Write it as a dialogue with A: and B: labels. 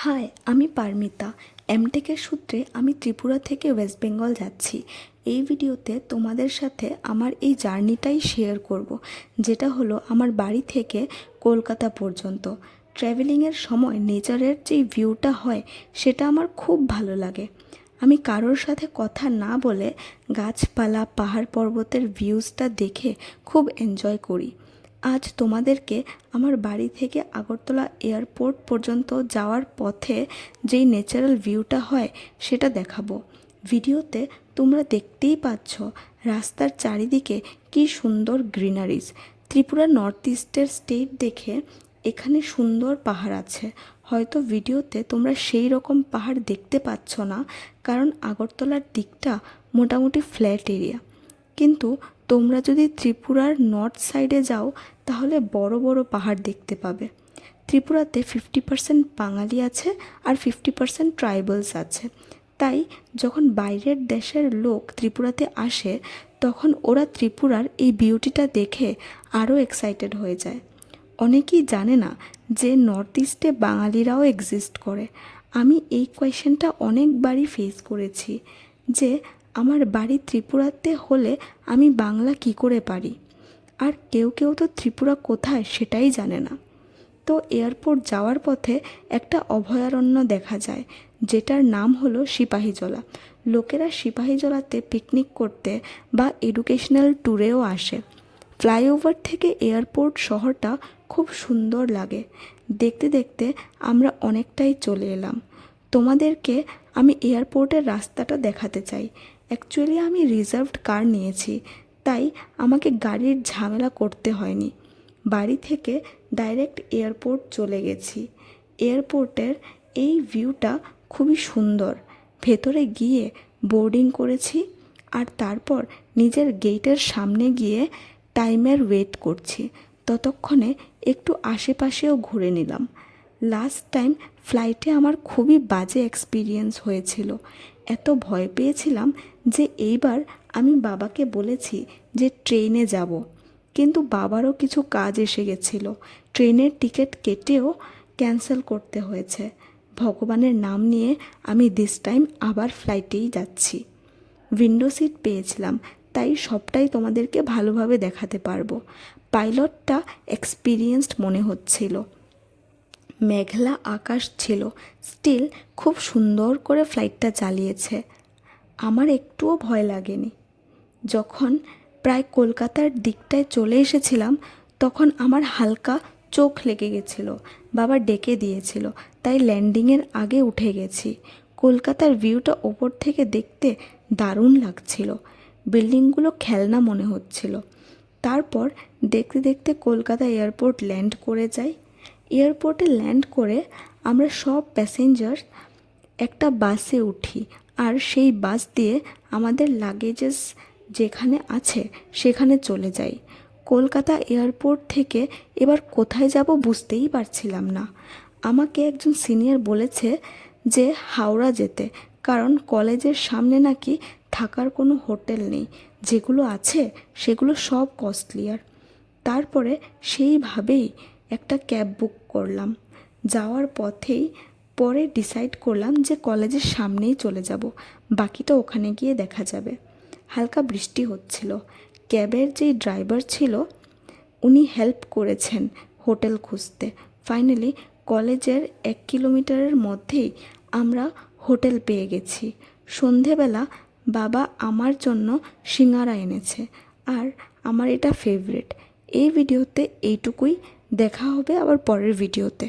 A: High, আমি পারমিতা। এমটেকের সূত্রে আমি ত্রিপুরা থেকে ওয়েস্ট বেঙ্গল যাচ্ছি। এই ভিডিওতে তোমাদের সাথে আমার এই জার্নিটাই শেয়ার করব, যেটা হলো আমার বাড়ি থেকে কলকাতা পর্যন্ত। ট্র্যাভেলিংয়ের সময় নেচারের যেই ভিউটা হয় সেটা আমার খুব ভালো লাগে। আমি কারোর সাথে কথা না বলে গাছপালা, পাহাড় পর্বতের ভিউজটা দেখে খুব এনজয় করি। আজ তোমাদেরকে আমার বাড়ি থেকে আগরতলা এয়ারপোর্ট পর্যন্ত যাওয়ার পথে যেই ন্যাচারাল ভিউটা হয় সেটা দেখাবো। ভিডিওতে তোমরা দেখতেই পাচ্ছ রাস্তার চারিদিকে কি সুন্দর গ্রিনারিজ। ত্রিপুরা নর্থ ইস্টের স্টেট দেখে এখানে সুন্দর পাহাড় আছে। হয়তো ভিডিওতে তোমরা সেই রকম পাহাড় দেখতে পাচ্ছ না, কারণ আগরতলার দিকটা মোটামুটি ফ্ল্যাট এরিয়া। কিন্তু তোমরা যদি ত্রিপুরার নর্থ সাইডে যাও তাহলে বড় বড় পাহাড় দেখতে পাবে। ত্রিপুরাতে 50% বাঙালি আছে আর 50% ট্রাইবালস আছে। তাই যখন বাইরের দেশের লোক ত্রিপুরাতে আসে তখন ওরা ত্রিপুরার এই বিউটিটা দেখে আরও এক্সাইটেড হয়ে যায়। অনেকেই জানে না যে নর্থ ইস্টে বাঙালিরাও এক্সিস্ট করে। আমি এই কোয়েশ্চেনটা অনেকবারই ফেস করেছি যে আমার বাড়ি ত্রিপুরাতে হলে আমি বাংলা কি করে পারি। আর কেউ কেউ তো ত্রিপুরা কোথায় সেটাই জানে না। তো এয়ারপোর্ট যাওয়ার পথে একটা অভয়ারণ্য দেখা যায়, যেটার নাম হলো সিপাহীজলা। লোকেরা সিপাহীজলাতে পিকনিক করতে বা এডুকেশনাল ট্যুরেও আসে। ফ্লাইওভার থেকে এয়ারপোর্ট শহরটা খুব সুন্দর লাগে। দেখতে দেখতে আমরা অনেকটাই চলে এলাম। তোমাদেরকে আমি এয়ারপোর্টের রাস্তাটা দেখাতে চাই। অ্যাকচুয়ালি আমি রিজার্ভড কার নিয়েছি, তাই আমাকে গাড়ির ঝামেলা করতে হয়নি। বাড়ি থেকে ডাইরেক্ট এয়ারপোর্ট চলে গেছি। এয়ারপোর্টের এই ভিউটা খুবই সুন্দর। ভেতরে গিয়ে বোর্ডিং করেছি আর তারপর নিজের গেটের সামনে গিয়ে টাইমের ওয়েট করছি। ততক্ষণে একটু আশেপাশেও ঘুরে নিলাম। লাস্ট টাইম ফ্লাইটে আমার খুবই বাজে এক্সপিরিয়েন্স হয়েছিল। এত ভয় পেয়েছিলাম যে এইবার আমি বাবাকে বলেছি যে ট্রেনে যাব, কিন্তু বাবারও কিছু কাজ এসে গেছিলো। ট্রেনের টিকিট কেটেও ক্যান্সেল করতে হয়েছে। ভগবানের নাম নিয়ে আমি দিস টাইম আবার ফ্লাইটেই যাচ্ছি। উইন্ডো সিট পেয়েছিলাম, তাই সবটাই তোমাদেরকে ভালোভাবে দেখাতে পারবো। পাইলটটা এক্সপিরিয়েন্সড মনে হচ্ছিল। মেঘলা আকাশ ছিল, স্টিল খুব সুন্দর করে ফ্লাইটটা চালিয়েছে। আমার একটুও ভয় লাগেনি। যখন প্রায় কলকাতার দিকটায় চলে এসেছিলাম তখন আমার হালকা চোখ লেগে গেছিলো। বাবা ডেকে দিয়েছিল, তাই ল্যান্ডিংয়ের আগে উঠে গেছি। কলকাতার ভিউটা ওপর থেকে দেখতে দারুণ লাগছিল। বিল্ডিংগুলো খেলনা মনে হচ্ছিল। তারপর দেখতে দেখতে কলকাতা এয়ারপোর্ট ল্যান্ড করে যাই। এয়ারপোর্টে ল্যান্ড করে আমরা সব প্যাসেঞ্জার একটা বাসে উঠি, আর সেই বাস দিয়ে আমাদের লাগেজেস যেখানে আছে সেখানে চলে যাই। কলকাতা এয়ারপোর্ট থেকে এবার কোথায় যাব বুঝতেই পারছিলাম না। আমাকে একজন সিনিয়র বলেছে যে হাওড়া যেতে, কারণ কলেজের সামনে নাকি থাকার কোনো হোটেল নেই, যেগুলো আছে সেগুলো সব কস্টলিয়ার। তারপরে সেইভাবেই একটা ক্যাব বুক করলাম। যাওয়ার পথেই পরে ডিসাইড করলাম যে কলেজের সামনেই চলে যাব, বাকিটা ওখানে গিয়ে দেখা যাবে। হালকা বৃষ্টি হচ্ছিল। ক্যাবের যেই ড্রাইভার ছিল উনি হেল্প করেছেন হোটেল খুঁজতে। ফাইনালি কলেজের 1 কিলোমিটারের মধ্যেই আমরা হোটেল পেয়ে গেছি। সন্ধেবেলা বাবা আমার জন্য সিঙ্গারা এনেছে, আর আমার এটা ফেভারিট। এই ভিডিওতে এইটুকুই। দেখা হবে আবার পরের ভিডিওতে।